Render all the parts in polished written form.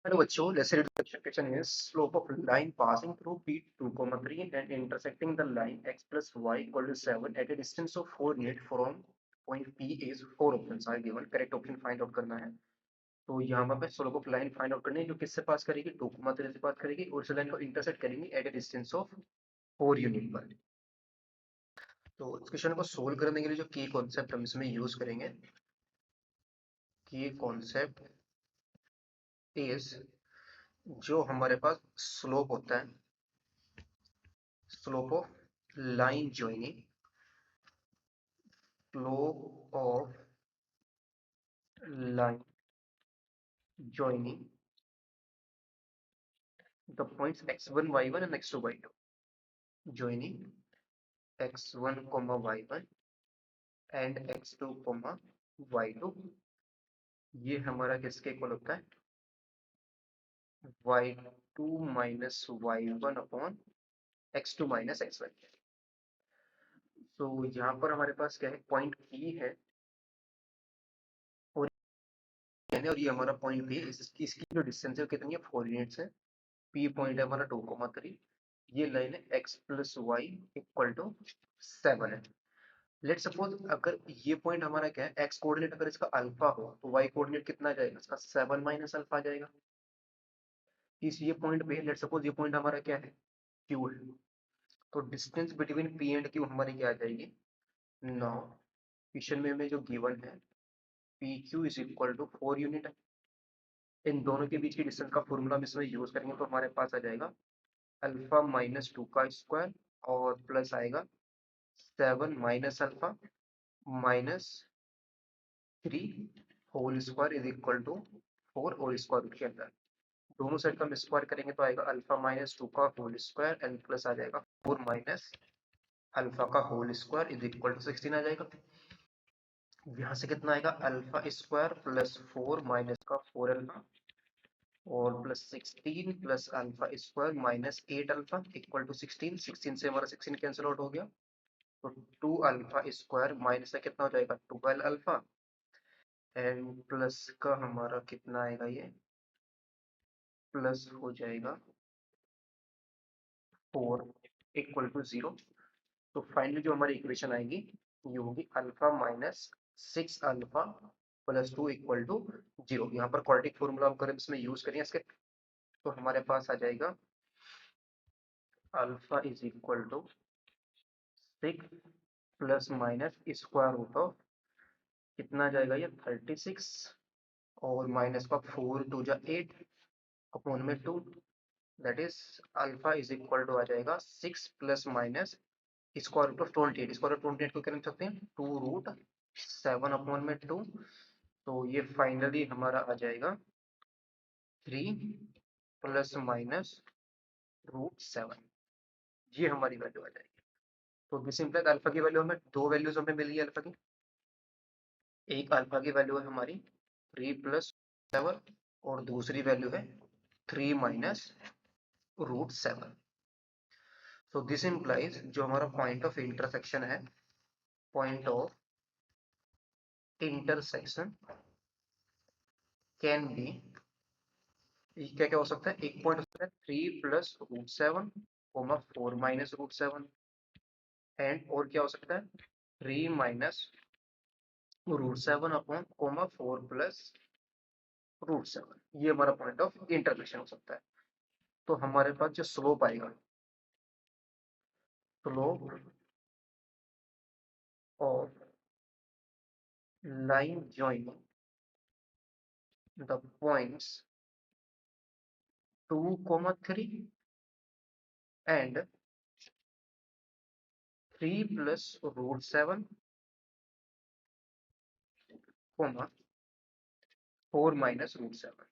Hello बच्चों, let's read the question is slope of line passing through P2, 3 and intersecting the line x plus y equal to 7 at a distance of 4 unit from point P is 4 options are given. Correct option find out करना है. तो यहाँ पे slope of line find out करनी है जो किससे पास करेगी 2,3 से पास करेगी और इस लाइन को इंटरसेक्ट करेंगी at a distance of 4 unit पर. तो इस क्वेश्चन को सोल्व करने के लिए जो की कॉन्सेप्ट हम इसमें यूज करेंगे, की कॉन्सेप्ट इज जो हमारे पास स्लोप होता है, slope of line joining, slope of line joining the points x1 y1 and x2 y2, joining x1 y1 and x2 y2, ये हमारा किसके इक्वल होता है y2 minus y1 upon x2 minus x1. तो यहाँ पर हमारे पास क्या है, पॉइंट P है और ये हमारा पॉइंट P, इसकी जो डिस्टेंस है कितनी है 4 यूनिट्स है. P पॉइंट है हमारा 2,3, ये लाइन है x plus y equal to 7 है. लेट सपोज अगर ये पॉइंट हमारा क्या है, x कोऑर्डिनेट अगर इसका अल्फा हो तो y कोऑर्डिनेट कितना जाएगा, इसका 7 माइनस अल्फा जाएगा. इस ये पॉइंट पे लेट सपोज ये पॉइंट हमारा क्या है, q है, तो distance between p and q हमारी क्या आ जाएगी. नाउ क्वेश्चन में हमें जो गिवन है P Q is equal to 4 unit है. इन दोनों के बीच की डिस्टेंस का फॉर्मूला हम इसमें यूज करेंगे तो हमारे पास आ जाएगा अल्फा माइनस 2 का स्क्वायर और प्लस आएगा 7 minus alpha minus 3 whole square is equal to 4 और स्क्वायर रूट के अंदर दोनों साइड का हम स्क्वायर करेंगे तो आएगा अल्फा माइनस 2 का होल स्क्वायर एंड प्लस आ जाएगा 4 माइनस अल्फा का whole square is equal to 16 आ जाएगा. यहाँ से कितना आएगा अल्फा स्क्वायर प्लस 4 माइनस का 4 अल्फा और plus 16 plus alpha square minus 8 alpha equal to 16. 16 से हमारा 16 कैंसिल आउट हो गया तो 2 अल्फा स्क्वायर माइनस का कितना हो जाएगा 12 अल्फा एंड प्लस का हमारा कितना आएगा, ये प्लस हो जाएगा 4 इक्वल टू 0. तो फाइनली जो हमारी इक्वेशन आएगी ये होगी alpha minus 6 alpha plus 2 equal to 0. यहाँ पर क्वाड्रेटिक फॉर्मूला हम करें इसमें यूज करें इसके तो हमारे पास आ जाएगा alpha is equal to 6 plus minus square root of कितना जाएगा ये 36 और माइनस का 4 टू जा 8 अपॉन में 2 that is alpha is equal to आ जाएगा 6 plus minus square root of 28. Square root 28 को क्या लिख सकते हैं 2 रूट 7 अपॉन में 2. तो ये फाइनली हमारा आ जाएगा 3 प्लस माइनस रूट 7, ये हमारी वैल्यू आ जाएगी. तो दिस इंप्लाइज अल्फा की वैल्यू हमें दो वैल्यूज हमें मिली है अल्फा की. एक अल्फा की वैल्यू है हमारी 3 प्लस 7 और दूसरी वैल्यू है 3 माइनस रूट 7. तो दिस इंप्लाइज जो हमारा पॉइंट ऑफ इंटरसेक्शन है, point of intersection can be, क्या क्या हो सकता है, एक पॉइंट हो सकता है 3 plus root 7 comma 4 minus root 7 and और क्या हो सकता है 3 minus root 7 upon comma 4 plus root 7. ये हमारा पॉइंट ऑफ इंटरसेक्शन हो सकता है. तो हमारे पास जो स्लोप आएगा, slope of line joining the points 2, 3 and 3 plus root 7, 4 minus root 7,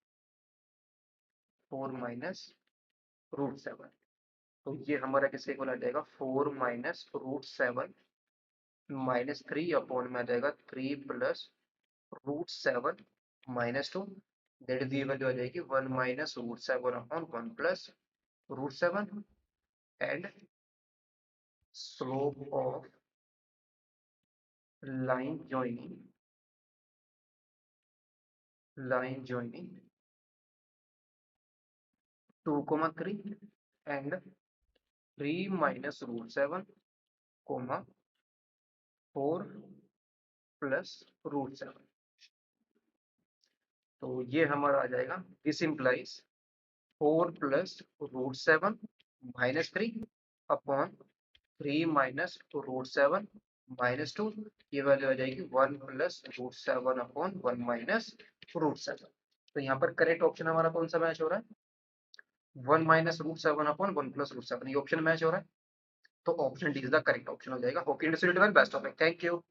4 minus root 7. तो ये हमारा किसके इक्वल आ जाएगा 4 माइनस रूट 7 माइनस 3 अपॉन में आ जाएगा 3 plus root 7 minus 2. That is ये वैल्यू आ जाएगी 1 minus root 7 upon 1 plus root 7 and slope of line joining 2, 3 and 3 minus root 7, 4 plus root 7। तो ये हमारा आ जाएगा, this implies 4 plus root 7 minus 3 upon 3 minus root 7 minus 2, ये वैल्यू आ जाएगी 1 plus root 7 upon 1 minus root 7। तो यहाँ पर करेक्ट ऑप्शन हमारा कौन सा मैच हो रहा है, 1 minus root 7 upon 1 plus root 7, ये ऑप्शन मैच हो रहा है। तो option D is the correct option हो जाएगा। Hope you understood it well, best of luck, thank you.